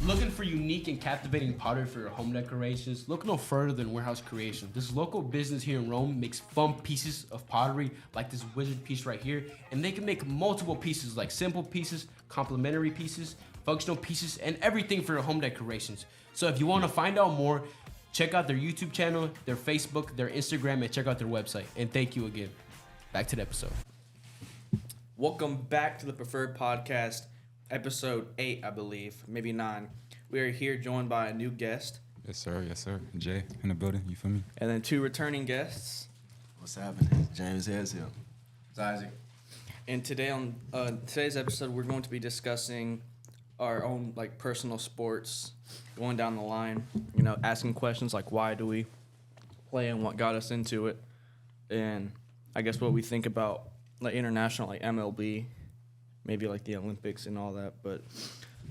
Looking for unique and captivating pottery for your home decorations? Look no further than Warehouse Creation. This local business here in Rome makes fun pieces of pottery like this wizard piece right here, and they can make multiple pieces like simple pieces, complementary pieces, functional pieces, and everything for your home decorations. So if you want to find out more, check out their YouTube channel, their Facebook, their Instagram, and check out their website. And thank you again. Back to the episode. Welcome back to the Preferred Podcast, episode 8, I believe, maybe 9. We are here joined by a new guest. Yes, sir. Jay in the building, you feel me? And then 2 returning guests. What's happening? James Hanshill. It's Isaac. And today on today's episode, we're going to be discussing our own like personal sports, going down the line, asking questions like why do we play and what got us into it, and I guess what we think about like international, like MLB, maybe like the Olympics and all that. But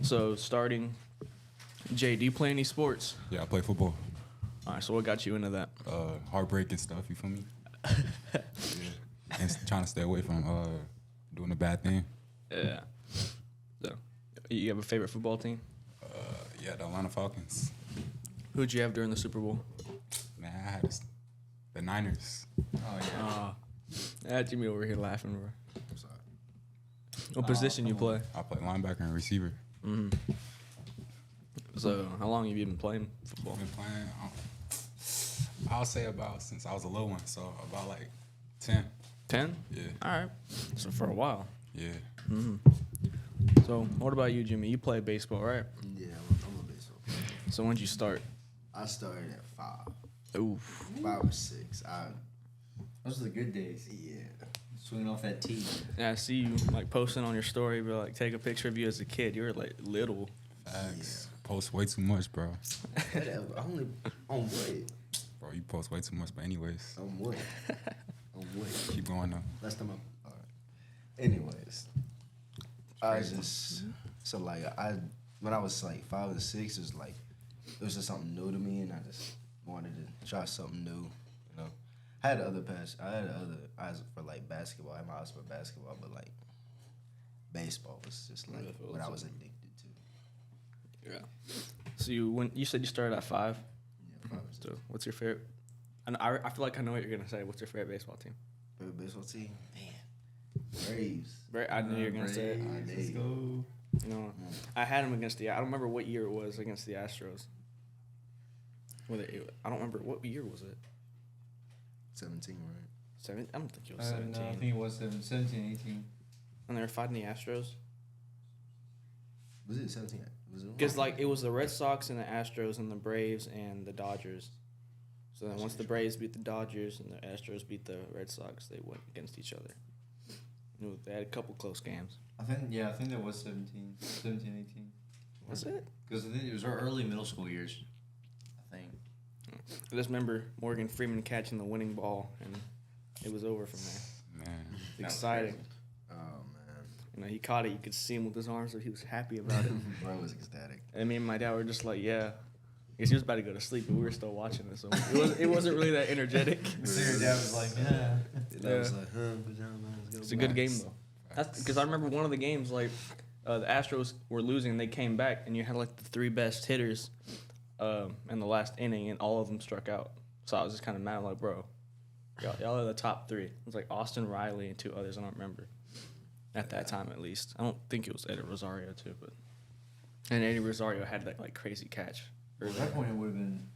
so starting, Jay, do you play any sports? Yeah, I play football. All right, so what got you into that? Heartbreak and stuff, you feel me? Yeah. And trying to stay away from doing a bad thing. Yeah. So, you have a favorite football team? Yeah, the Atlanta Falcons. Who'd you have during the Super Bowl? Man, I had the Niners. Oh, yeah. That's Jimmy over here laughing, bro. I'm sorry. What position you play? I play linebacker and receiver. Mm-hmm. So, how long have you been playing football? I've been playing, I'll say about since I was a little one, so about like 10. 10? Yeah. All right. So, for a while. Yeah. Mm-hmm. So, what about you, Jimmy? You play baseball, right? Yeah, I'm a baseball player. So, when'd you start? I started at 5. Oof. 5 or 6. Those are the good days. Yeah. Swinging off that tee. Yeah, I see you, like, posting on your story, but, like, take a picture of you as a kid. You were, like, little. Facts. Post way too much, bro. Whatever. On what? Bro, you post way too much, but anyways. On what? On what? Keep going though. Last time all right. Anyways. I just, so like, when I was like 5 or 6, it was just something new to me, and I just wanted to try something new, I had other eyes for like basketball. I had my eyes for basketball, but like baseball was just like what I was addicted to. Yeah. So, you said you started at 5? Yeah, 5 or 6. So, what's your favorite? And I feel like I know what you're going to say. What's your favorite baseball team? Favorite baseball team? Man. Braves. I knew you were going to say it. Let's go. I had them against I don't remember what year it was against the Astros. I don't remember. What year was it? 17, right? 7? I don't think it was 17. No, I think it was 17, 18. And they were fighting the Astros? Was it 17? Because, like, it was the Red Sox and the Astros and the Braves and the Dodgers. So then once the Braves beat the Dodgers and the Astros beat the Red Sox, they went against each other. They had a couple close games. I think that was 17, 18. Was it? Because I think it was our early middle school years, I think. I just remember Morgan Freeman catching the winning ball, and it was over from there. Man. Exciting. Oh, man. He caught it. You could see him with his arms, so he was happy about it. Bro was ecstatic. And me and my dad were just like, yeah. I guess he was about to go to sleep, but we were still watching it, so it wasn't really that energetic. So your dad was like, yeah. I was like, pajamas, go It's a good game, though. That's because I remember one of the games, like, the Astros were losing, and they came back, and you had, like, the 3 best hitters in the last inning, and all of them struck out. So I was just kind of mad, like, bro, y'all are the top 3. It was, like, Austin Riley and 2 others, I don't remember. At that time, at least. I don't think it was Eddie Rosario, too, but... And Eddie Rosario had that, like, crazy catch. At that point, it would have been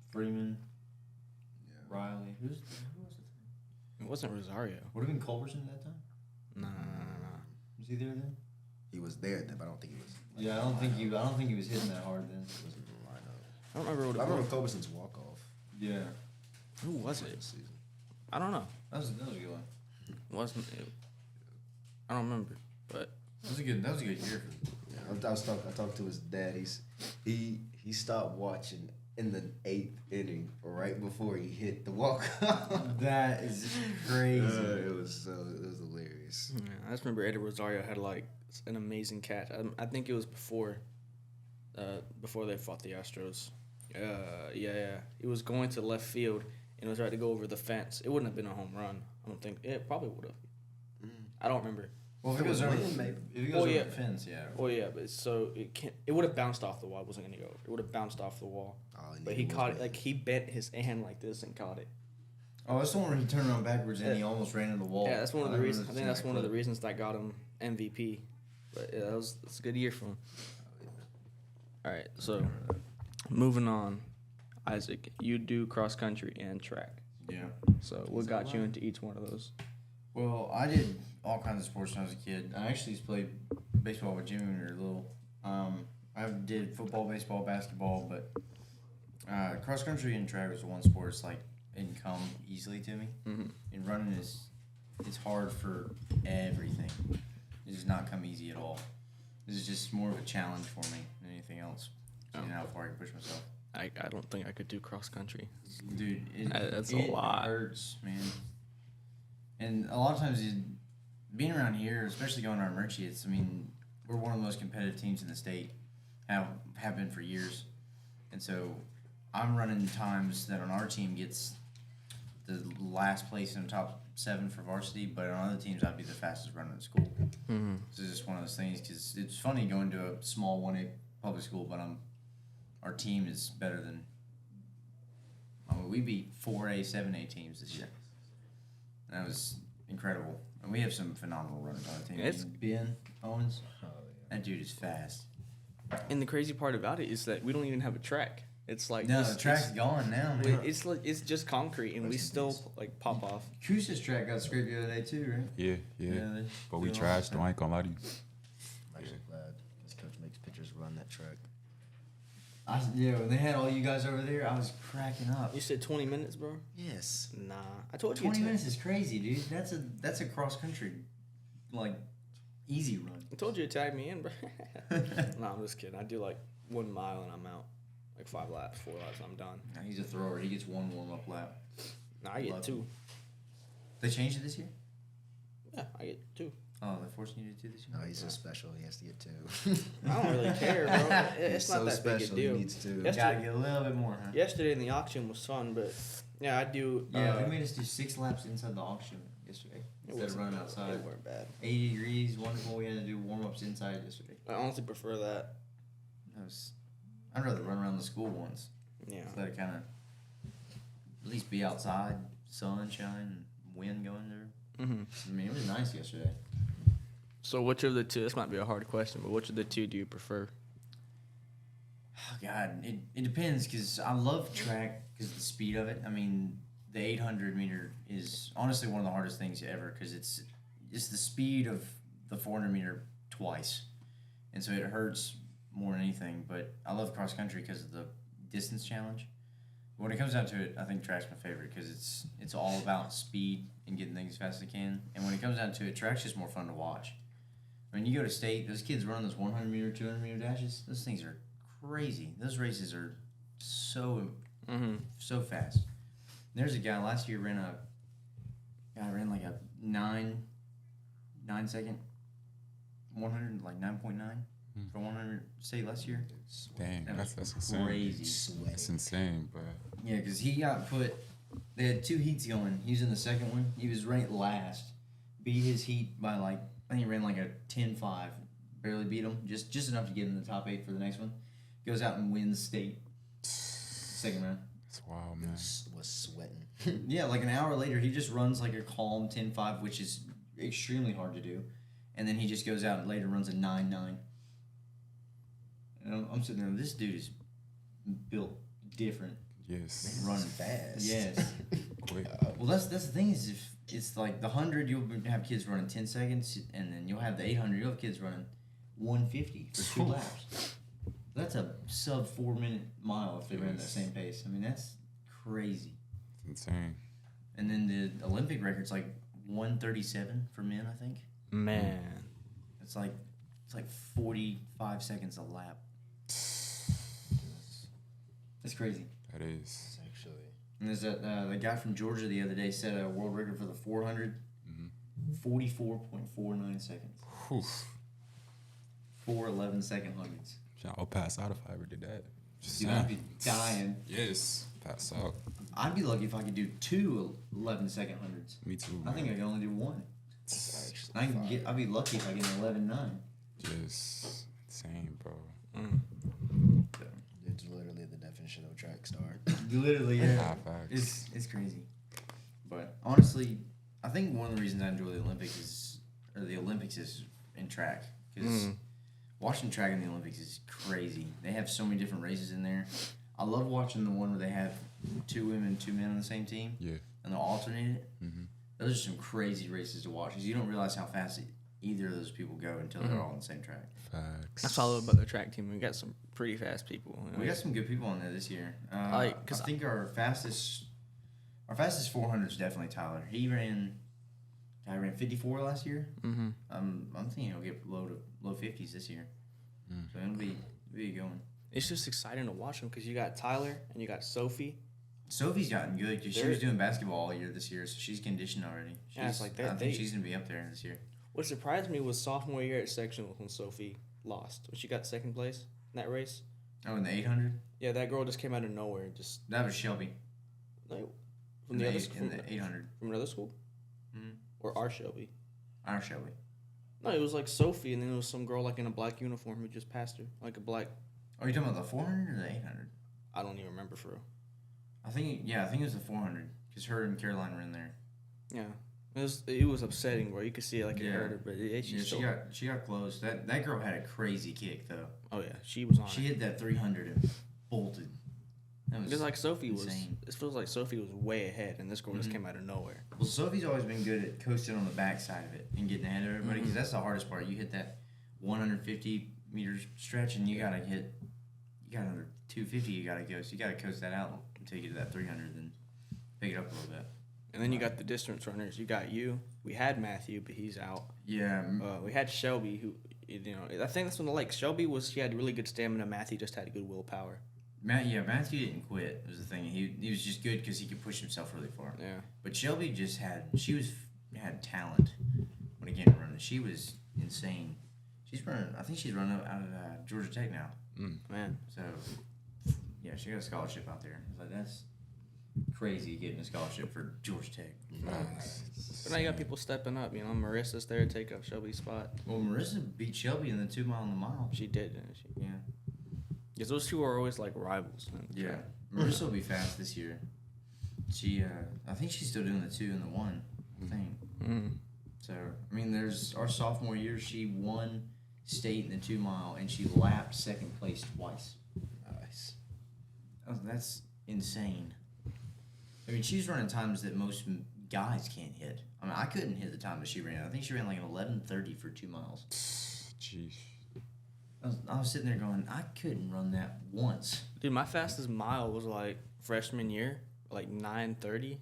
Freeman, Riley. Who was the team? It wasn't Rosario. Would have been Culberson at that time? No. Was he there then? He was there then, but I don't think he was. Yeah, I don't think he was hitting that hard then. He wasn't in the lineup. I don't remember what it I was. remember Culberson's walk-off. Yeah. Who was it? This season. I don't know. That was a good one. Wasn't it? I don't remember, but That was a good year. Yeah, I talked to his dad. He stopped watching in the 8th inning, right before he hit the walk. That is crazy. It was hilarious. yeah, I just remember Eddie Rosario had like an amazing catch. I think it was before they fought the Astros. Yeah. He was going to left field and was right to go over the fence. It wouldn't have been a home run. I don't think it probably would have. I don't remember. Well, if it goes over the fence, yeah. Well, yeah, but so it can't. It would have bounced off the wall. It wasn't gonna go over. It would have bounced off the wall. Oh, But he caught it. Like he bent his hand like this and caught it. Oh, that's the one where he turned around backwards and he almost ran into the wall. Yeah, that's one of the reasons. I think that's one of the reasons. reasons that got him MVP. But yeah, that's a good year for him. All right, so moving on, Isaac, you do cross country and track. Yeah. So what got you into each one of those? Well, I did all kinds of sports when I was a kid. I actually used to play baseball with Jimmy when we were little. I did football, baseball, basketball, but cross country and track was the one sport that's like it can come easily to me. Mm-hmm. And running it's hard for everything. It does not come easy at all. This is just more of a challenge for me than anything else. Seeing how far I can push myself. I don't think I could do cross country. Dude, That's a it lot. hurts, man. And a lot of times, being around here, especially going to our Merchants, I mean, we're one of the most competitive teams in the state. Have been for years. And so I'm running times that on our team gets the last place in the top 7 for varsity, but on other teams, I'd be the fastest runner in school. Mm-hmm. So it's just one of those things because it's funny going to a small 1A public school, but our team is better than. I mean, we beat 4A, 7A teams this year. That was incredible, and we have some phenomenal runners on the team. It's- Ben Owens, that dude is fast. And the crazy part about it is that we don't even have a track. It's like No, this- the track's gone now, man. It's like it's just concrete, and we still like pop off. Cruise's track got scraped the other day too, right? Yeah. they But we do all trashed the though. I ain't gonna lie to you. I'm actually glad this coach makes pitchers run that track. When they had all you guys over there, I was cracking up. You said 20 minutes, bro? Yes. Nah, I told you. 20 minutes is crazy, dude. That's a cross country, like, easy run. I told you to tag me in, bro. No, I'm just kidding. I do like 1 mile and I'm out. Like 5 laps, 4 laps, I'm done. Now, he's a thrower. He gets 1 warm-up lap. Nah, I get Love 2. They changed it this year? Yeah, I get 2. Oh, they're forcing you to do this year? No, he's so special. He has to get 2. I don't really care, bro. It's He's not so that big a special. deal. He needs 2. Yes. Gotta get a little bit more, huh? Yesterday in the auction was fun, but yeah, I do. Yeah, they made us do 6 laps inside the auction yesterday instead of running outside. They weren't bad. 80 degrees, wonderful. We had to do warm-ups inside yesterday. I honestly prefer that. I'd rather run around the school ones. Yeah. Let it kind of at least be outside, sunshine, wind going there. Mm-hmm. I mean, it was nice yesterday. So which of the two? This might be a hard question, but which of the two do you prefer? Oh, God, it depends because I love track because of the speed of it. I mean, the 800 meter is honestly one of the hardest things ever because it's the speed of the 400 meter twice. And so it hurts more than anything. But I love cross country because of the distance challenge. When it comes down to it, I think track's my favorite because it's all about speed and getting things as fast as I can. And when it comes down to it, track's just more fun to watch. When you go to state, those kids run those 100 meter, 200 meter dashes. Those things are crazy. Those races are so fast. There's a guy last year ran like a 9 second 100, like 9.9 for 100 state last year. Dang, That was that's insane. crazy. That's insane, but Yeah, because he got put. They had 2 heats going. He was in the second one. He was ranked last. Beat his heat by like I think he ran like a 10.5. Barely beat him. Just enough to get in the top 8 for the next one. Goes out and wins state. Second round. it's wild, man. Was sweating. Yeah, like an hour later, he just runs like a calm 10.5, which is extremely hard to do. And then he just goes out and later runs a 9.9. And I'm sitting there, this dude is built different. Yes. Running fast. Yes. Quick. Well, that's the thing is if it's like the 100, you'll have kids running 10 seconds, and then you'll have the 800, you'll have kids running 150 for 2 laps. That's a sub 4 minute mile if they ran that same pace. I mean, that's crazy. It's insane. And then the Olympic record's like 137 for men, I think. Man. It's like 45 seconds a lap. That's crazy. That is. Actually. And there's the guy from Georgia the other day set a world record for the 400, 44.49 seconds. Whew. 4 11-second hundreds. I'll pass out if I ever did that. Just Dude, I'd be dying. Yes. Pass out. I'd be lucky if I could do 2 11-second hundreds. Me too. I think I can only do 1. Actually. I'll be lucky if I get an 11.9. Just insane, bro. It's literally the definition of a track star. Literally, yeah. High facts. It's crazy. But honestly, I think one of the reasons I enjoy the Olympics is in track. Because watching track in the Olympics is crazy. They have so many different races in there. I love watching the one where they have 2 women, 2 men on the same team. Yeah. And they'll alternate it. Mm-hmm. Those are some crazy races to watch because you don't realize how fast either of those people go until they're all on the same track. Facts. That's all about the track team. We got some pretty fast people. We got some good people on there this year. I think our fastest 400 is definitely Tyler. He ran 54 last year. Mm-hmm. I'm thinking he'll get low 50s this year. So it'll be going. It's just exciting to watch them because you got Tyler and you got Sophie. Sophie's gotten good because she was doing basketball all year this year, so she's conditioned already. Yeah, it's like that. I think she's gonna be up there this year. What surprised me was sophomore year at sectionals when Sophie lost. When she got second place in that race. Oh, in the 800. Yeah, that girl just came out of nowhere. That was Shelby. Like, In the 800. From another school? Mm-hmm. Or our Shelby? Our Shelby. No, it was like Sophie, and then it was some girl like in a black uniform who just passed her, like a black. Are you talking about the 400 or the 800? I don't even remember for real. I think it was the 400 because her and Caroline were in there. Yeah, it was upsetting, bro. You could see it like it hurt her, but she got close. That girl had a crazy kick though. Oh yeah, she was on. She hit that 300 and bolted. That was just like Sophie insane. was. It feels like Sophie was way ahead, and this girl just came out of nowhere. Well, Sophie's always been good at coasting on the backside of it and getting ahead of everybody because that's the hardest part. You hit that 150 meter stretch and you got another 250 you got to go. So you got to coast that out until you get to that 300 and pick it up a little bit. And then you got the distance runners. You got you. We had Matthew, but he's out. Yeah. We had Shelby, who, I think that's when Shelby she had really good stamina. Matthew just had good willpower. Matthew didn't quit. Was the thing. He was just good because he could push himself really far. Yeah. But Shelby just had talent when it came to running. She was insane. She's running. I think she's running out of Georgia Tech now. Man. So yeah, she got a scholarship out there. It's like that's crazy getting a scholarship for Georgia Tech. But now you got people stepping up. Marissa's there to take up Shelby's spot. Well, Marissa beat Shelby in the 2 mile on the mile. She did, didn't she? Yeah. Because those two are always like rivals. Yeah. Marissa will be fast this year. She, I think she's still doing the 2 and the 1 thing. Mm-hmm. So, I mean, there's our sophomore year, she won state in the 2 mile and she lapped second place twice. Nice. That's insane. I mean, she's running times that most guys can't hit. I mean, I couldn't hit the time that she ran. I think she ran like an 11:30 for 2 miles. Jeez. I was sitting there going, I couldn't run that once. Dude, my fastest mile was like freshman year, like 9:30.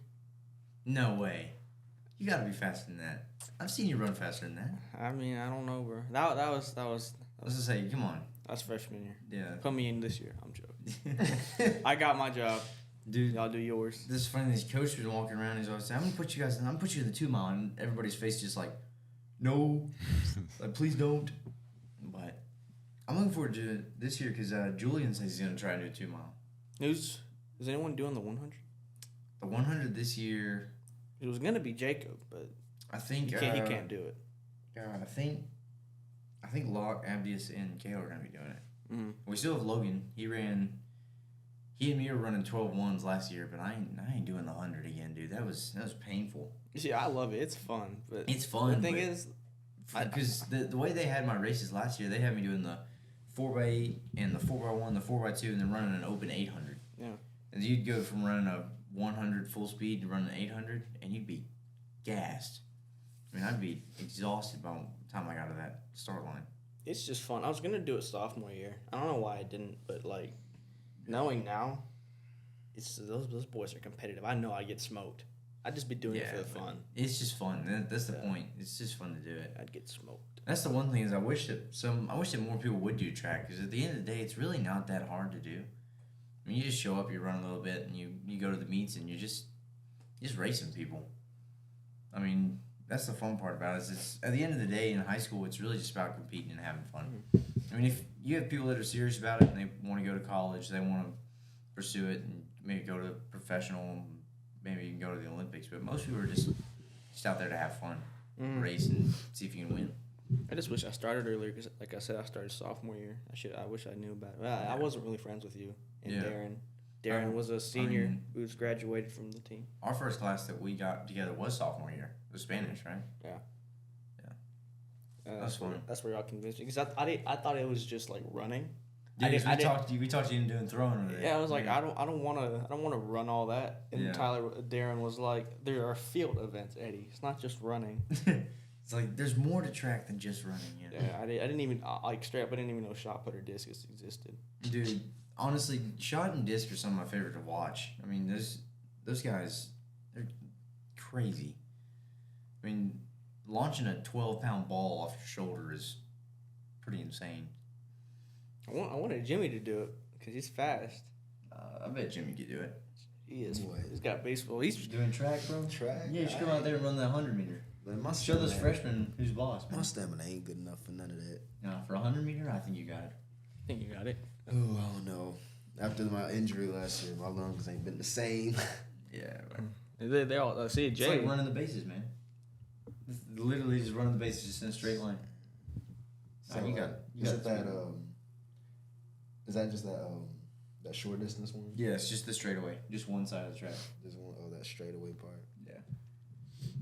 No way. You gotta be faster than that. I've seen you run faster than that. I mean, I don't know, bro. That was Let's just say, come on. that's freshman year. Yeah. Put me in this year. I'm joking. I got my job. Dude, Y'all do yours. this is funny. This coach was walking around. He's always saying, I'm gonna put you in the 2 mile. And everybody's face just like, no. Like, please don't. But I'm looking forward to it this year because Julian says he's gonna try to do a 2 mile. Is anyone doing the 100? The 100 this year, It was gonna be Jacob, but I think he can't do it. I think Locke, Abdius, and Kale are gonna be doing it. Mm-hmm. We still have Logan. He and me were running 12-1s last year, but I ain't doing the 100 again, dude. That was painful. See, I love it. It's fun, but It's fun. The thing is, because the way they had my races last year, they had me doing the 4x8 and the 4x1, the 4x2, and then running an open 800. yeah, And you'd go from running a 100 full speed to running an 800, and you'd be gassed. I mean, I'd be exhausted by the time I got to that start line. it's just fun. I was gonna do it sophomore year. I don't know why I didn't, but like knowing now, it's those boys are competitive. I know I get smoked. I'd just be doing it for the fun. It's just fun. That's the point. It's just fun to do it. I'd get smoked. That's the one thing is I wish that more people would do track because at the end of the day, it's really not that hard to do. I mean, you just show up, you run a little bit, and you go to the meets, and you're just racing people. I mean, that's the fun part about it. It's at the end of the day in high school, it's really just about competing and having fun. I mean, if you have people that are serious about it and they want to go to college, they want to pursue it and maybe go to professional, maybe you can go to the Olympics. But most people are just out there to have fun. race and see if you can win. I just wish I started earlier because, like I said, I started sophomore year. I wish I knew about it. I wasn't really friends with you and Yeah. Darren. Darren was a senior who's graduated from the team. Our first class that we got together was sophomore year. It was Spanish, right? Yeah. That's fun. That's where y'all convinced me because I thought it was just like running. Dude, we talked to you into doing throwing over there. Yeah, I was like, I don't want to run all that. And Yeah. Darren was like, there are field events, Eddie. It's not just running. It's like there's more to track than just running. You know? Yeah, I didn't even like straight up. I didn't even know shot put or discus existed. Dude, honestly, shot and disc are some of my favorite to watch. I mean, those guys, they're crazy. I mean, launching a 12-pound ball off your shoulder is pretty insane. I wanted Jimmy to do it because he's fast. I bet Jimmy could do it. He is. What? He's got baseball. He's Doing track, bro? Track? Yeah, you should come out there and run that 100 meter. Man, my Show those stamina- freshmen who's boss, My man. stamina ain't good enough for none of that. No, for 100 meter, I think you got it. I think you got it. Oh, I don't know. After my injury last year, my lungs ain't been the same. Yeah, They all see it's Jay. like running the bases, man. It's literally just running the bases just in a straight line. So, you got is it the that speed. is that just that short distance one? Yeah, it's just the straightaway, just one side of the track. Just one that straightaway part. Yeah.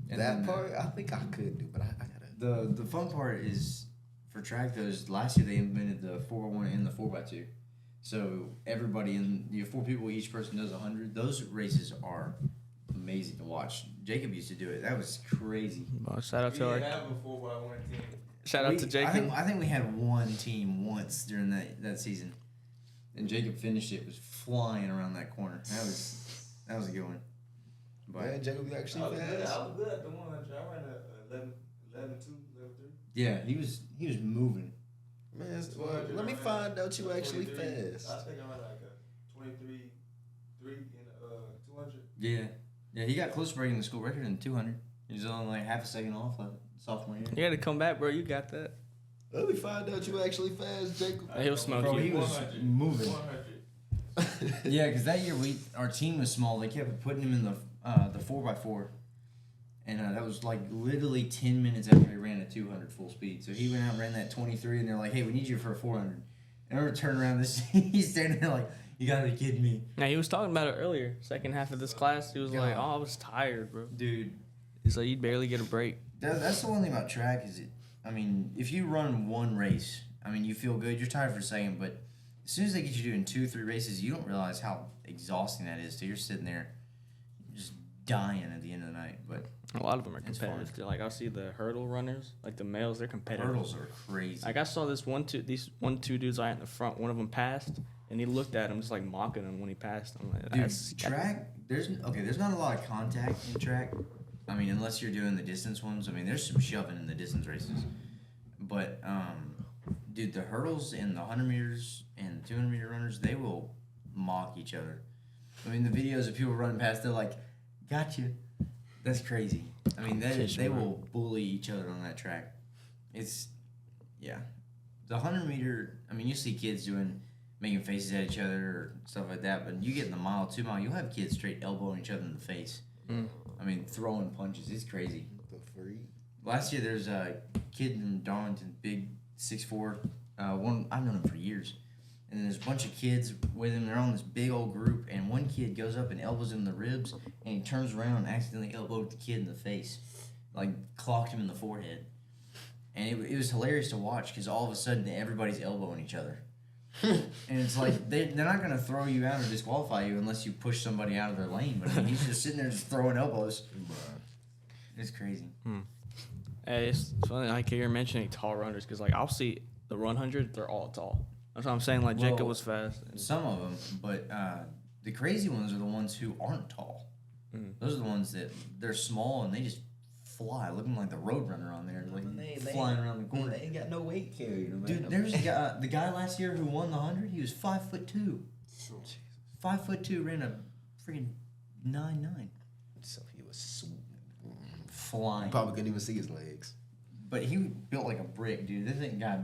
That then, part I think I could do, but I gotta. The fun part is for track those last year they invented the 4x1 and the 4x2. So everybody you have 4 people, each person does 100. Those races are amazing to watch. Jacob used to do it. That was crazy. Well, shout out to We our. didn't have a 4x1 team. Shout out to Jacob. I think we had one team once during that season, and Jacob finished it. Was flying around that corner. That was a good one. But Man, Jacob, you actually I was good. fast. I was good at the 100. I ran a 11, 2, level 3. yeah, he was moving. Man, well, let me find out you actually 23. fast. I think I ran like a 23, 3 in 200. Yeah, he got close to breaking the school record in 200. He was only like half a second off sophomore year. You had to come back, bro. You got that. Let me find out you actually fast, Jacob. He'll smoke Bro, you. he was 100. moving. 100. Yeah, because that year our team was small. They kept putting him in the 4x4, and that was like literally 10 minutes after he ran at 200 full speed. So he went out and ran that 23, and they're like, "Hey, we need you for a 400." And I turned around, he's standing there like, "You gotta be kidding me, Now he was talking about it earlier. Second half of this class, he was like, "Oh, I was tired, bro." dude." He's like, "You'd barely get a break." That's the one thing about track is I mean, if you run one race, I mean, you feel good. You're tired for a second, but as soon as they get you doing 2-3 races, you don't realize how exhausting that is. So you're sitting there, just dying at the end of the night. But A lot of them are It's competitive. Like I'll see the hurdle runners, like the males, they're competitive. hurdles are crazy. Like I saw these two dudes right in the front. One of them passed, and he looked at him just like mocking him when he passed. I'm like, Dude, that's track. There's not a lot of contact in track. I mean, unless you're doing the distance ones. I mean, there's some shoving in the distance races. But dude, the hurdles and the 100 meters and 200 meter runners, they will mock each other. I mean, the videos of people running past, they're like, "Gotcha." That's crazy. I mean, they will bully each other on that track. It's the 100 meter. I mean, you see kids making faces at each other or stuff like that. But you get in the mile, 2 mile, you'll have kids straight elbowing each other in the face. I mean, throwing punches. It's crazy. The free. Last year, there's a kid in Darlington, big 6'4". One I've known him for years, and then there's a bunch of kids with him. They're on this big old group, and one kid goes up and elbows him in the ribs, and he turns around and accidentally elbowed the kid in the face, like clocked him in the forehead. And it was hilarious to watch because all of a sudden everybody's elbowing each other. And it's like they're not gonna throw you out or disqualify you unless you push somebody out of their lane. But I mean, he's just sitting there just throwing elbows. It's crazy. Hey, it's funny. I hear mentioning tall runners because like I'll see the 100, they're all tall. That's what I'm saying. Like Jacob Well, was fast. Some of them, but the crazy ones are the ones who aren't tall. Those are the ones that they're small and they just fly, looking like the Roadrunner on there, like flying around the corner. They ain't got no weight carrying them. Dude, there's the guy last year who won the 100. He was 5'2". 5'2", ran a freaking 9.9. So he was Flying. probably couldn't even see his legs. But he built like a brick, dude. This thing got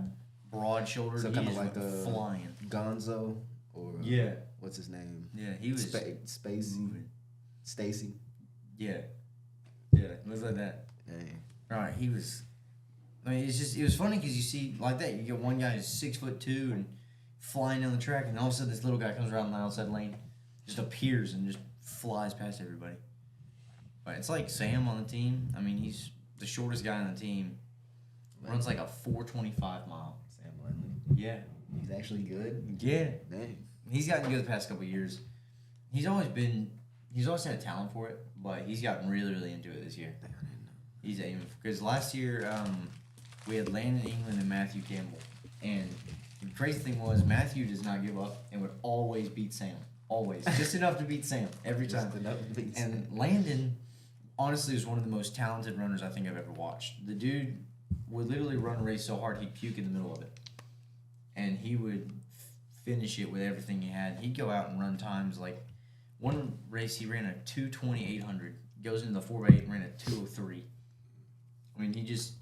broad shoulders. So He kind of just like went the flying. Gonzo or Yeah. what's his name? Yeah, he was Spacey. moving. Stacy. Yeah. Yeah, looks like that. Dang. Right, he was. I mean, it was funny because you see like that. You get one guy who's 6'2" and flying down the track, and all of a sudden this little guy comes around the outside lane, just appears and just flies past everybody. But it's like Sam on the team. I mean, he's the shortest guy on the team. Runs like a 4.25 mile. Sam Lindley. Yeah, He's actually good. yeah. Dang. He's gotten good the past couple of years. He's always had a talent for it, but he's gotten really, really into it this year. He's aiming because last year we had Landon England and Matthew Campbell, and the crazy thing was Matthew does not give up and would always beat Sam, always just enough to beat Sam every time. And Landon, honestly, was one of the most talented runners I think I've ever watched. The dude would literally run a race so hard he'd puke in the middle of it, and he would finish it with everything he had. He'd go out and run times like one race he ran a 2:20.800, goes into the 4x8 and ran a 2:03. I mean, he just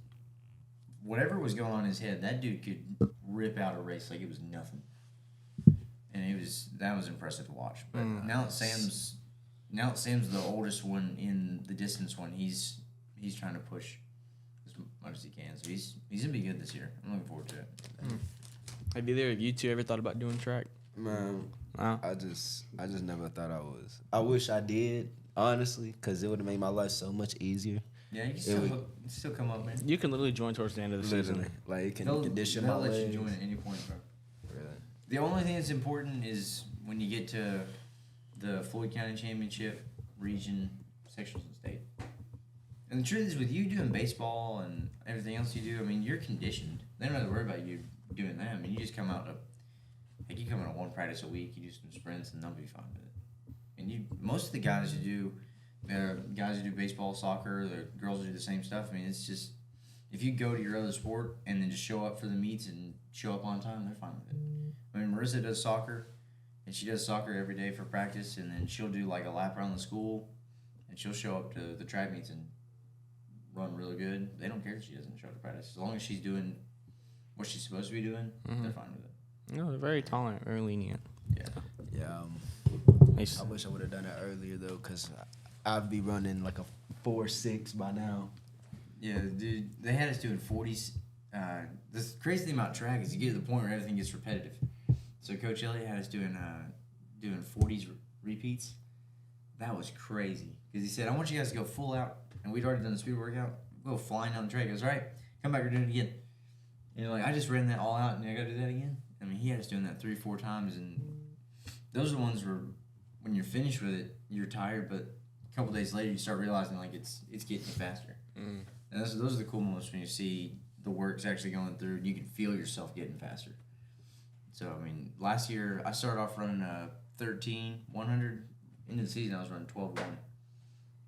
whatever was going on in his head, that dude could rip out a race like it was nothing, and that was impressive to watch. But now that Sam's the oldest one in the distance one, he's trying to push as much as he can. So he's gonna be good this year. I'm looking forward to it. Have either of you two ever thought about doing track? Man, No? I just never thought I was. I wish I did, honestly, because it would have made my life so much easier. Yeah, you can still come up, man. You can literally join towards the end of the season. Literally. Like, it can They'll condition my let legs. you join at any point, bro. Really. The only thing that's important is when you get to the Floyd County Championship, region, sections, and state. And the truth is, with you doing baseball and everything else you do, I mean, you're conditioned. They don't have to worry about you doing that. I mean, you just come out you come out to one practice a week, you do some sprints, and they'll be fine with it. And most of the guys who do baseball, soccer, the girls who do the same stuff. I mean, it's just if you go to your other sport and then just show up for the meets and show up on time, they're fine with it. I mean, Marissa does soccer, and she does soccer every day for practice, and then she'll do like a lap around the school, and she'll show up to the track meets and run really good. They don't care if she doesn't show up to practice. As long as she's doing what she's supposed to be doing, they're fine with it. No, they're very tolerant, very lenient. Yeah. Yeah. Nice. I wish I would have done it earlier though, cause I'd be running like a 4.6 by now. Yeah, dude, they had us doing 40s. The crazy thing about track is you get to the point where everything gets repetitive. So Coach Elliott had us doing 40s repeats. That was crazy because he said, "I want you guys to go full out," and we'd already done the speed workout. Go flying down the track. He goes, "All right, come back. We're doing it again." And you're like, "I just ran that all out, and I got to do that again." I mean, he had us doing that 3-4 times, and those are the ones where when you're finished with it, you're tired, but a couple days later, you start realizing like it's getting you faster. And those are the cool moments when you see the work's actually going through, and you can feel yourself getting faster. So I mean, last year I started off running a 13-100. Into the season, I was running 12-1,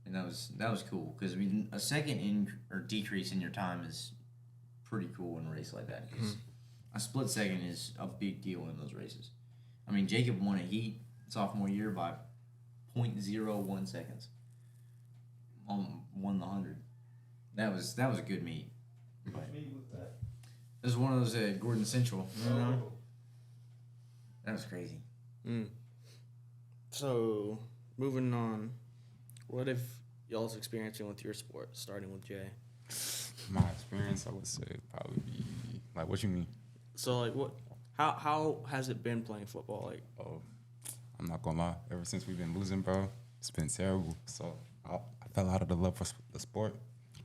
and that was cool because I mean, a second decrease in your time is pretty cool in a race like that. Because a split second is a big deal in those races. I mean, Jacob won a heat sophomore year by 0.01 seconds. Won the 100. That was a good meet. But Me with that. this is one of those at Gordon Central. You know? That was crazy. So, moving on, what have y'all's experiencing with your sport, starting with Jay? My experience, I would say, probably be like, what you mean? So, like, how has it been playing football? Like, Oh, I'm not gonna lie. Ever since we've been losing, bro, it's been terrible. So I fell out of the love for the sport.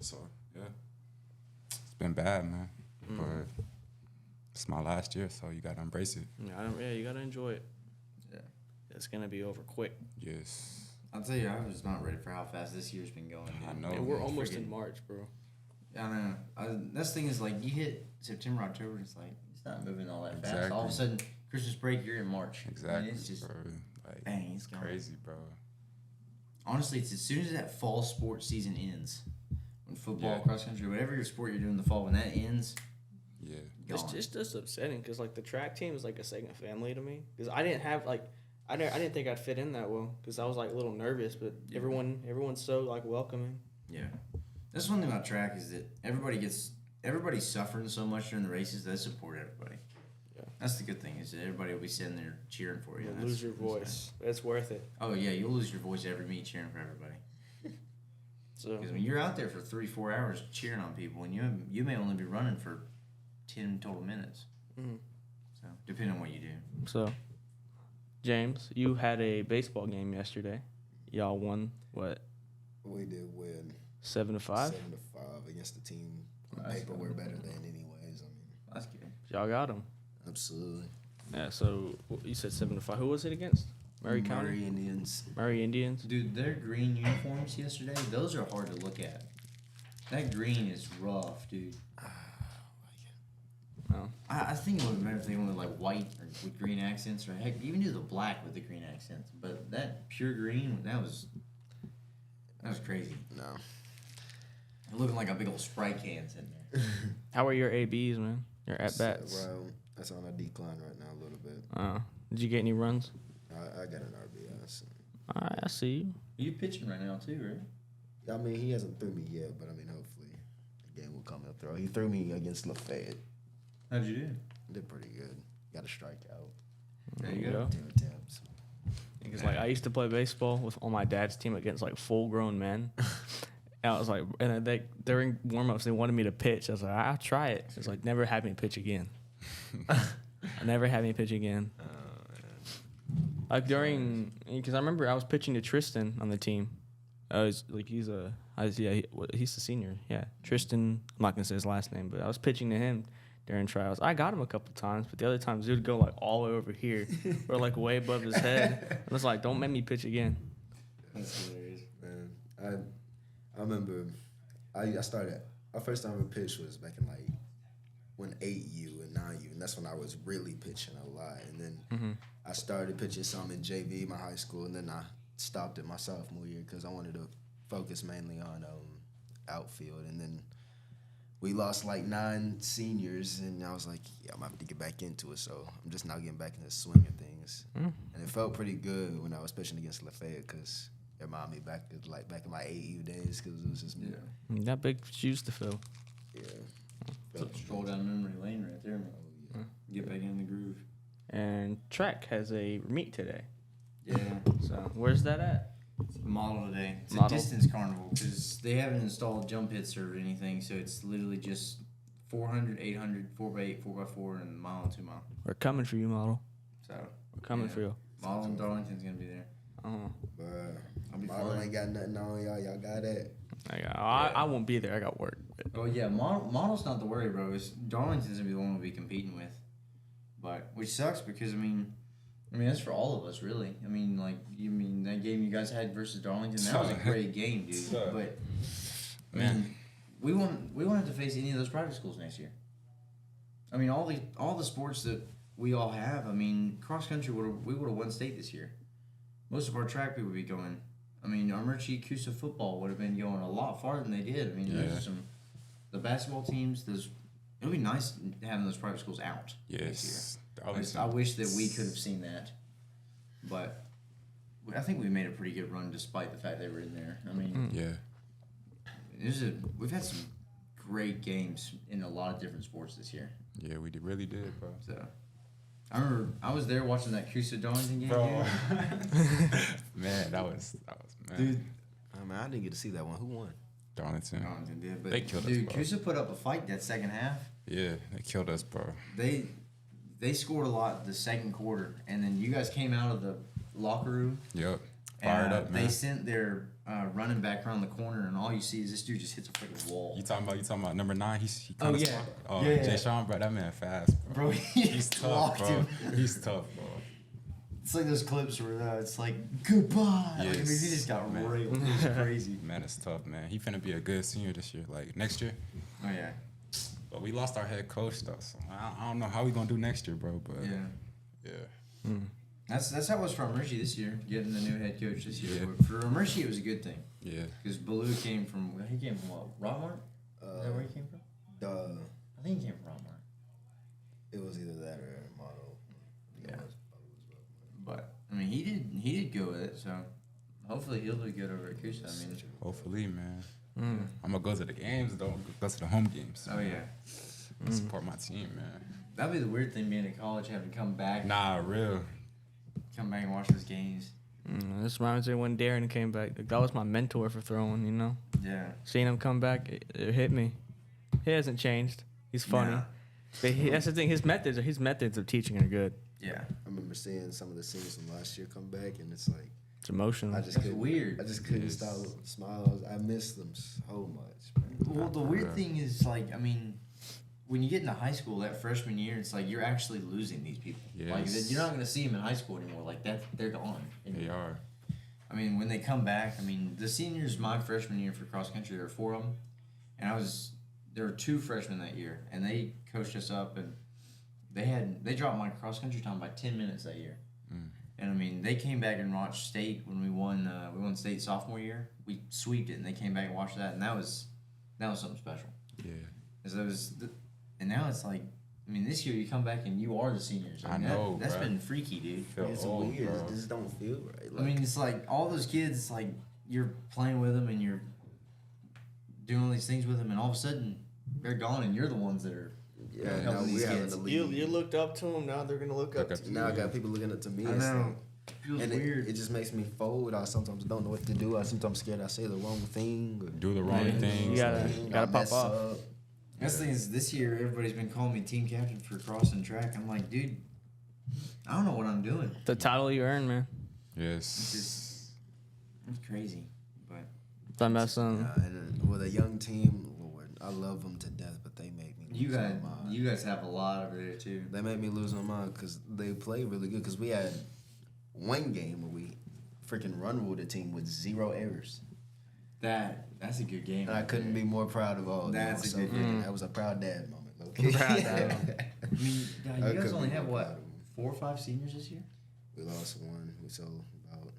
So yeah, it's been bad, man. But it's my last year, so you gotta embrace it. you gotta enjoy it. Yeah. It's gonna be over quick. Yes. I'll tell you, I was not ready for how fast this year's been going. I dude. know. And we're man. almost in Freaking- March, bro. I know. That's the thing is, like, you hit September, October, it's like, it's not moving all that fast. All of a Exactly. sudden, Christmas break, you're in March. Exactly. And it's just, bro. Like, bang, it's gone. crazy, bro. Honestly, it's as soon as that fall sports season ends, when football, Yeah. cross country, whatever your sport you're doing in the fall, when that ends, Yeah. gone. It's just upsetting because like the track team is like a second family to me because I didn't have like I didn't think I'd fit in that well because I was like a little nervous, but everyone's so like welcoming. Yeah. That's one thing about track is that everybody's suffering so much during the races, they support everybody. Yeah. That's the good thing is that everybody will be sitting there cheering for you. You'll That's- lose your that's nice. voice. It's worth it. Oh yeah, you'll lose your voice every meet cheering for everybody. So Because when you're out there for 3-4 hours cheering on people, and you may only be running for 10 total minutes. Mhm. So depending on what you do. So, James, you had a baseball game yesterday. Y'all won what? We did win 7-5. 7-5 against the team. On That's paper, good. we're better than anyways. I mean, That's good. Y'all got them. absolutely. Yeah. So you said 7-5. Who was it against? Murray County. Murray Indians. Murray Indians. Dude, their green uniforms yesterday, those are hard to look at. That green is rough, dude. Oh. I think it would be better if they went with like white or with green accents, or heck, even do the black with the green accents. But that pure green, that was crazy. No. Looking like a big old Sprite can sitting there. How are your ABs, man? Your at bats. So, that's on a decline right now a little bit. Did you get any runs? I got an RBI. All right, I see you. You pitching right now too, right? I mean, he hasn't threw me yet, but I mean, hopefully the game will come and throw. He threw me against Lafayette. How'd you do? Did pretty good. Got a strikeout. There you go. 2 attempts. Because like I used to play baseball on my dad's team against like full grown men. And I was like, and they during warm ups they wanted me to pitch. I was like, I'll try it. It's like never had me pitch again. I never had me pitch again. Like during, because I remember I was pitching to Tristan on the team. He's the senior. Yeah, Tristan. I'm not gonna say his last name, but I was pitching to him during trials. I got him a couple times, but the other times he would go like all the way over here, or like way above his head. I was like, don't make me pitch again. That's hilarious. Man, I remember I started, my first time I pitched was back in like when 8U and 9U, and that's when I was really pitching a lot. And then I started pitching some in JV, my high school, and then I stopped it my sophomore year because I wanted to focus mainly on outfield. And then we lost like 9 seniors, and I was like, yeah, I'm gonna have to get back into it. So I'm just now getting back into the swing of things. And it felt pretty good when I was pitching against Lafayette because it reminded me back in my AU days because it was just me. You got big shoes to fill. Yeah. So stroll down memory lane right there, man. Get back in the groove. And track has a meet today. Yeah. So where's that at? Model today. It's Model? a distance carnival because they haven't installed jump hits or anything, so it's literally just 400, 800, 4x8, 4x4, and mile and 2 mile. We're coming for you, model. So We're coming yeah. for you. Model in Darlington's gonna be there. But I'll be Model fine. ain't got nothing on y'all. Y'all got that. I won't be there. I got work. Oh yeah, model's not the worry, bro. It's Darlington's gonna be the one we'll be competing with, but which sucks because I mean that's for all of us really. I mean that game you guys had versus Darlington, that was a great game, dude. But man, we won't have to face any of those private schools next year. I mean all the sports that we all have. I mean cross country we would have won state this year. Most of our track people would be going. I mean, Armurchie Coosa football would have been going a lot farther than they did. I mean, there's the basketball teams. It would be nice having those private schools out. Yes. I wish that we could have seen that, but I think we made a pretty good run despite the fact they were in there. I mean, we've had some great games in a lot of different sports this year. Yeah, we really did, bro. So. I remember I was there watching that Coosa Darlington game. Bro. Dude. Man, that was man. Dude. I mean, I didn't get to see that one. Who won? Darlington. Darlington did, but They killed us, dude, bro. Coosa put up a fight that second half. Yeah, they killed us, bro. They scored a lot the second quarter, and then you guys came out of the locker room. Yep. And, Fired up, man. They sent their running back around the corner, and all you see is this dude just hits a freaking wall. You talking about number 9? He Oh, kinda yeah. smart. Oh, Yeah. Jay Sean, bro, that man fast, bro. Bro, He's tough, clocked bro. him. He's tough, bro. It's like those clips where it's like goodbye. Like, I mean, he Yes, just got man. railed. It was crazy. Man, it's tough, man. He finna be a good senior this year, like next year. Oh yeah. But we lost our head coach though, so I don't know how we gonna do next year, bro. But Yeah. yeah. That's how it was for Armurchie this year, getting the new head coach this year. Yeah. But for Armurchie, it was a good thing Yeah. because Baloo came from what? Rockmart? Is that where he came from? I think he came from Rockmart. It was either that or Model. Yeah. But I mean, he did go with it, so hopefully he'll do good over at Coosa. I mean, Hopefully, man. I'm gonna go to the games though. Go to the home games. oh yeah, Support my team, man. that'd be the weird thing being in college, having to come back Nah, real. and watch those games. This reminds me when Darren came back. That was my mentor for throwing, you know. Yeah. Seeing him come back, it hit me. He hasn't changed. He's funny. Nah. But that's the thing. His methods of teaching are good. Yeah. I remember seeing some of the scenes from last year come back, and it's like It's emotional. I just That's couldn't, weird. I just couldn't stop smiling. I miss them so much. Man. Well, the weird thing is, like, I mean, when you get into high school that freshman year, it's like you're actually losing these people. Like, Yes. you're not going to see them in high school anymore. Like, they're gone. They are. I mean, when they come back, I mean, the seniors my freshman year for cross country, there were 4 of them, and there were 2 freshmen that year, and they coached us up, and they dropped my cross country time by 10 minutes that year. And I mean, they came back and watched state when we won state sophomore year. We sweeped it, and they came back and watched that, and that was something special. Yeah. And now it's like, I mean, this year you come back and you are the seniors. I know, that's bro. been freaky, dude. Feel It's old, weird. bro. It just don't feel right. I mean, it's like all those kids. It's like you're playing with them and you're doing all these things with them, and all of a sudden they're gone, and you're the ones that are. yeah, helping now these we're having kids. to leave. You looked up to him. Now they're gonna look up to you. Now I got people looking up to me. I It's know. like- It feels and weird. it just makes me fold. I sometimes don't know what to do. I sometimes scared I say the wrong thing. Or Do the wrong Yeah. things. You gotta- like- you gotta I pop mess off. up. That's the thing is, this year everybody's been calling me team captain for cross and track. I'm like, dude, I don't know what I'm doing. The title you earned, man. Yes. It's crazy, but That mess on. And with a young team, Lord, I love them to death, but they make me lose you my mind. guys have a lot over there too. They made me lose my mind because they play really good. Because we had one game where we freaking run ruled the team with 0 errors. That's a good game. And I couldn't be more proud of all of them. That's a So good freaking- That was a proud dad moment. Okay? Proud dad. I mean, God, I you guys couldn't only be have more what, proud of 'em. 4 or 5 seniors this year? We lost one. We sold about.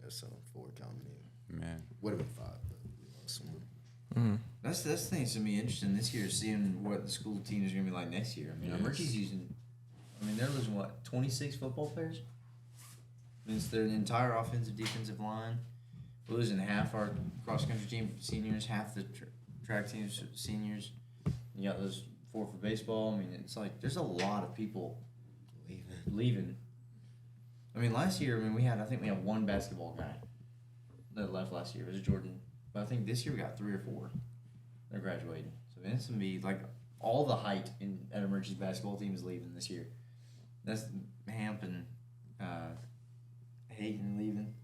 Yeah, so 4 counting in. Man. Would have been 5, but we lost one. That's the thing that's gonna be interesting this year, seeing what the school team is gonna be like next year. I mean, Yes. Murphy's using. I mean, they're losing what, 26 football players. I mean, it's their entire offensive defensive line. We're losing half our cross country team seniors, half the track teams seniors. You got those 4 for baseball. I mean, it's like there's a lot of people leaving. I mean, last year, I think we had 1 basketball guy that left last year. It was Jordan. But I think this year we got 3 or 4. They're graduating. So it's gonna be like all the height at Emergency's basketball team is leaving this year. That's Hamp and Hayden leaving.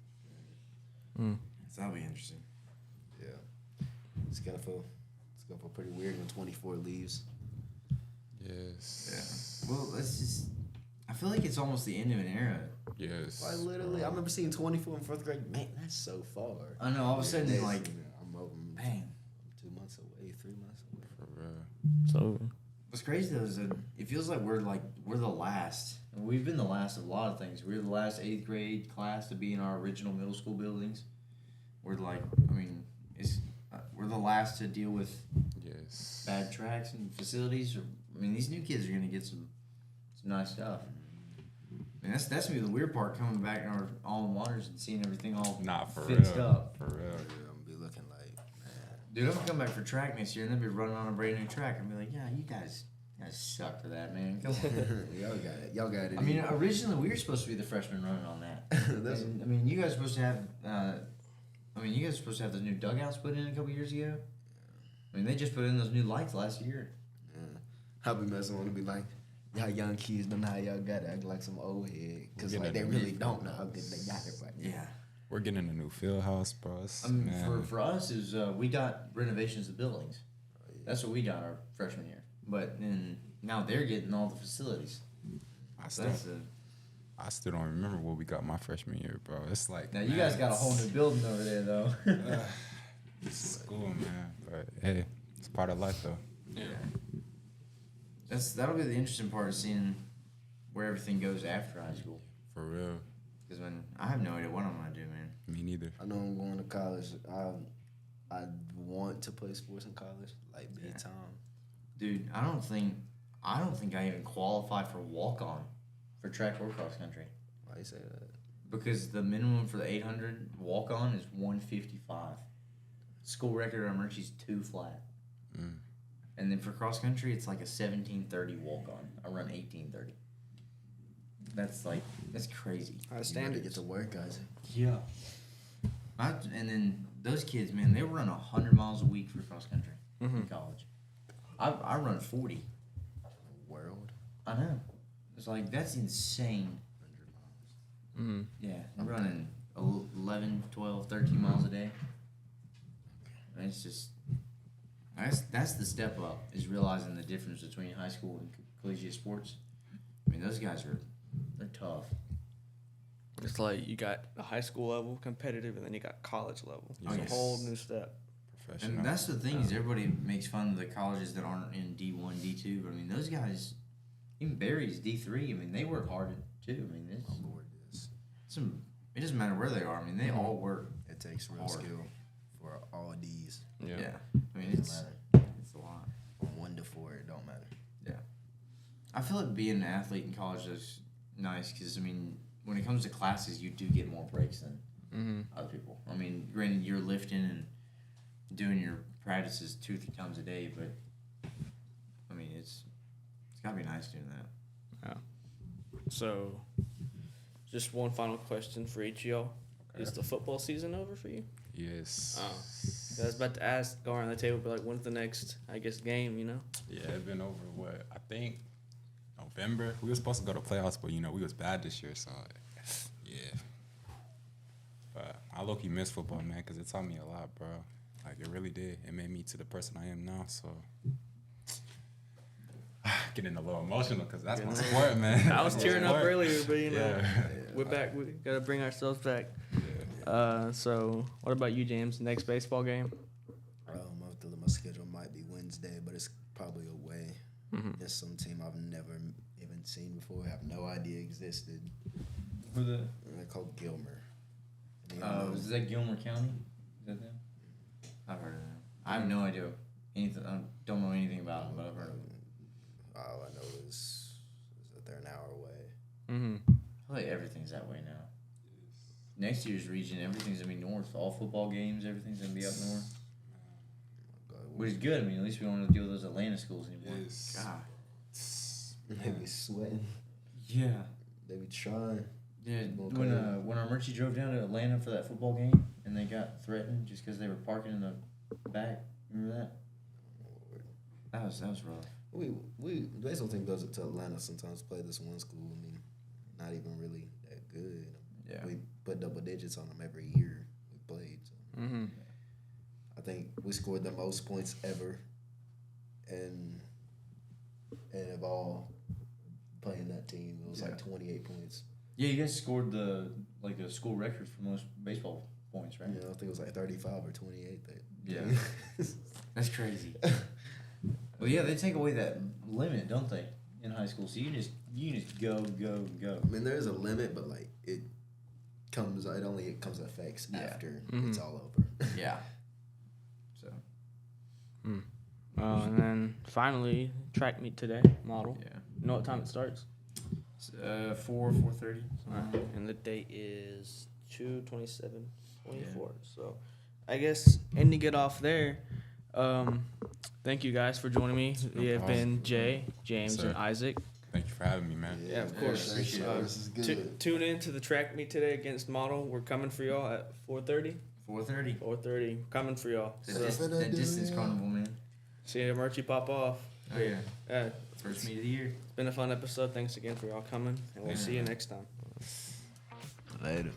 So that'll be interesting. Yeah. It's gonna feel pretty weird when 24 leaves. Yes. Well, I feel like it's almost the end of an era. Yes. Like literally, I remember seeing 24 in 4th grade. Man, that's so far. I know. All of a sudden, Yeah, like, I'm bang. 2 months away, 3 months away. For real. So What's crazy though is that it feels like we're the last. And we've been the last of a lot of things. We're the last 8th grade class to be in our original middle school buildings. We're we're the last to deal with Yes. bad tracks and facilities. These new kids are gonna get some nice stuff. I mean, that's gonna be the weird part, coming back in our alma maters and seeing everything all For fixed real. up. For real. Yeah, I'm gonna be looking like, man. Dude, I'm gonna come back for track next year and they'll be running on a brand new track and be like, yeah, you guys suck for that, man. Come on. Y'all got it. I mean, originally we were supposed to be the freshmen running on that. That's- And, I mean, you guys were supposed to have. You guys were supposed to have those new dugouts put in a couple years ago. I mean, they just put in those new lights last year. I'll be messing with to be like, y'all young kids don't know how y'all got it. Act like some old head. Because We're like, they getting really a don't know how good they got it right now. Yeah. We're getting a new field house, bro. I mean, Man. for us is we got renovations of buildings. That's what we got our freshman year. But then now they're getting all the facilities. I So still, I still don't remember what we got my freshman year, bro. It's like, now you man, guys got a whole new building over there though. It's school, man. But hey, it's part of life, though. Yeah. That'll be the interesting part of seeing where everything goes after high school. For real. Because I have no idea what I'm gonna do, man. Me neither. I know I'm going to college. I want to play sports in college, like big time. Dude, I don't think I even qualify for walk-on for track or cross country, Why you say that? because the minimum for the 800 walk-on is 155. School record on Murphy's 2 flat. And then for cross country, it's like a 1730 walk-on. I run 1830. That's crazy. Our You standards. get to work, guys. Yeah. And then those kids, man, they run 100 miles a week for cross country in college. I run 40. World. I know. It's like, that's insane. 100 miles. Yeah, I'm running 11, 12, 13 miles a day. And it's just, that's the step up, is realizing the difference between high school and collegiate sports. I mean, those guys they're tough. It's like you got the high school level competitive, and then you got college level. It's Yes. a whole new step. Professional. And that's the thing, is everybody makes fun of the colleges that aren't in D1, D2, but I mean, those guys, even Barry's D3, I mean, they work hard too. I mean, it's I'm bored with this. it doesn't matter where they are. I mean, they all work. It takes real Hard. skill for all D's. Yeah. I mean, Doesn't matter. it's a lot. From 1 to 4, it don't matter. I feel like being an athlete in college is nice because, I mean, when it comes to classes, you do get more breaks than other people. I mean, granted, you're lifting and doing your practices 2 or 3 times a day, but, I mean, it's got to be nice doing that. So, just one final question for each of y'all. Okay. Is the football season over for you? Yes. Oh. I was about to ask, go around the table, but like, when's the next, I guess, game, you know? Yeah, it's been over, I think November. We were supposed to go to playoffs, but, we was bad this year, so, yeah. But I low-key miss football, man, because it taught me a lot, bro. Like, it really did. It made me to the person I am now, so. Getting a little emotional because that's my sport, man. I was That's my tearing up sport. earlier, but, Yeah. we're back. We got to bring ourselves back. Yeah. So, what about you, James? Next baseball game? My schedule might be Wednesday, but it's probably away. It's some team I've never even seen before. I have no idea existed. Who the? They're called Gilmer. Is that Gilmer County? Is that them? I've heard of them. I have no idea anything. I don't know anything about them, but I've heard of them. All I know is that they're an hour away. Mm-hmm. I feel like everything's that way now. Next year's region, everything's gonna be north. All football games, everything's gonna be up north. Which is good. I mean, at least we don't have to deal with those Atlanta schools anymore. Yes. God. They be sweating. Yeah. They be trying. Yeah. Okay. When our Murchie drove down to Atlanta for that football game and they got threatened just because they were parking in the back. Remember that? That was rough. We baseball team goes to Atlanta sometimes, play this one school. I mean, not even really that good. Yeah. We put double digits on them every year we played. So. Mm-hmm. I think we scored the most points ever, and of all playing that team, it was like 28 points. Yeah, you guys scored the school record for most baseball points, right? Yeah, I think it was like 35 or 28. Yeah. That's crazy. Well, yeah, they take away that limit, don't they, in high school? So you just go. I mean, there is a limit, but like it comes into effects after it's all over. Yeah. So. And then finally, track meet today, model. Yeah. You know what time it starts? 4:30. And the date is 2/27/24. So, I guess ending it off there. Thank you guys for joining me. We have been Jay, James, Sir. and Isaac. Thank you for having me, man. Yeah, of course. Appreciate it. This is good. Tune in to the track meet today against Model. We're coming for y'all at 4:30. 4:30. 4:30. Coming for y'all. That distance carnival, man. See the Murchie pop off. Oh yeah. Yeah, First meet of the year. it's been a fun episode. Thanks again for y'all coming, and we'll see you next time. Later.